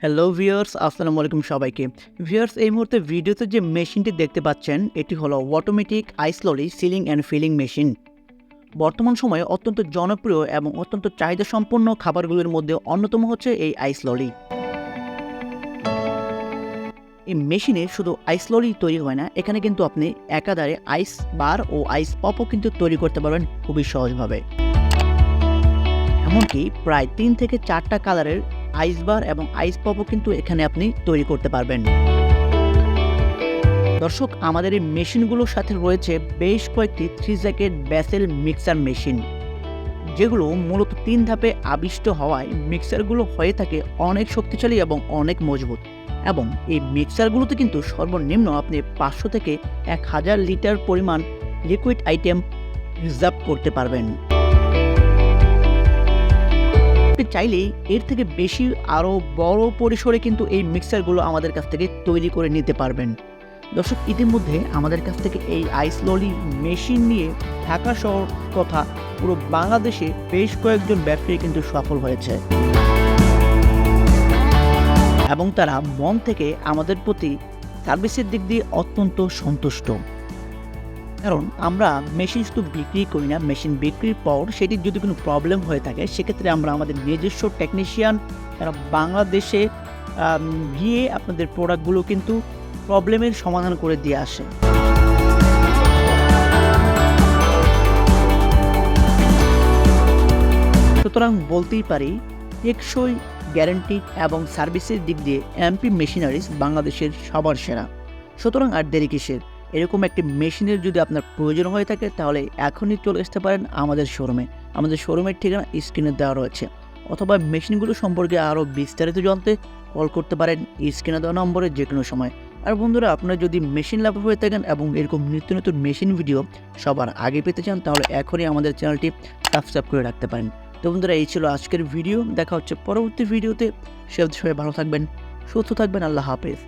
Hello viewers, আসসালামু আলাইকুম সবাইকে। ভিউয়ার্স, এই মুহূর্তে ভিডিওতে যে মেশিনটি দেখতে পাচ্ছেন এটি হলো অটোমেটিক আইসললি সিলিং অ্যান্ড ফিলিং মেশিন। বর্তমান সময়ে অত্যন্ত জনপ্রিয় এবং অত্যন্ত চাহিদা সম্পন্ন খাবারগুলোর মধ্যে অন্যতম হচ্ছে এই আইসললি। এই মেশিনে শুধু আইসললি তৈরি হয় না, এখানে কিন্তু আপনি একাধারে আইসবার ও আইসপপও কিন্তু তৈরি করতে পারবেন খুবই সহজভাবে। এমনকি প্রায় 3 থেকে 4টা কালারের আইসবার এবং আইসপপও কিন্তু এখানে আপনি তৈরি করতে পারবেন। দর্শক, আমাদের এই মেশিনগুলোর সাথে রয়েছে বেশ কয়েকটি 3 জ্যাকেট ব্যাসেল মিক্সার মেশিন, যেগুলো মূলত 3 ধাপে আবিষ্ট হওয়ায় মিক্সারগুলো হয়ে থাকে অনেক শক্তিশালী এবং অনেক মজবুত। এবং এই মিক্সারগুলোতে কিন্তু সর্বনিম্ন আপনি 500 থেকে 1000 লিটার পরিমাণ লিকুইড আইটেম রিজার্ভ করতে পারবেন। চাইলেই এর থেকে বেশি আরও বড় পরিসরে কিন্তু এই মিক্সারগুলো আমাদের কাছ থেকে তৈরি করে নিতে পারবেন। দর্শক, ইতিমধ্যে আমাদের কাছ থেকে এই আইসললি মেশিন নিয়ে ঢাকা শহর তথা পুরো বাংলাদেশে বেশ কয়েকজন ব্যবসায়ী কিন্তু সফল হয়েছে এবং তারা মন থেকে আমাদের প্রতি সার্ভিসের দিক দিয়ে অত্যন্ত সন্তুষ্ট। কারণ আমরা মেশিন শুধু বিক্রি করি না, মেশিন বিক্রির পর সেটির যদি কোনো প্রবলেম হয়ে থাকে সেক্ষেত্রে আমরা আমাদের নিজস্ব টেকনিশিয়ান তারা বাংলাদেশে গিয়ে আপনাদের প্রোডাক্টগুলো কিন্তু প্রবলেমের সমাধান করে দিয়ে আসে। সুতরাং বলতেই পারি টেকসই, গ্যারান্টি এবং সার্ভিসের দিক দিয়ে এমপি মেশিনারিজ বাংলাদেশের সবার সেরা। সুতরাং আর দেরি কিসের? এরকম একটি মেশিনের যদি আপনার প্রয়োজন হয়ে থাকে তাহলে এখনই চলে আসতে পারেন আমাদের শোরুমে। আমাদের শোরুমের ঠিকানা স্ক্রিনে দেওয়া রয়েছে, অথবা মেশিনগুলো সম্পর্কে আরও বিস্তারিত জানতে কল করতে পারেন স্ক্রিনে দেওয়া নম্বরে যে কোনো সময়। আর বন্ধুরা, আপনারা যদি মেশিন লাভার হয়ে থাকেন এবং এরকম নিত্য নতুন মেশিন ভিডিও সবার আগে পেতে চান তাহলে এখনই আমাদের চ্যানেলটি সাবস্ক্রাইব করে রাখতে পারেন। তো বন্ধুরা, এই ছিল আজকের ভিডিও। দেখা হচ্ছে পরবর্তী ভিডিওতে। সবাই ভালো থাকবেন, সুস্থ থাকবেন। আল্লাহ হাফেজ।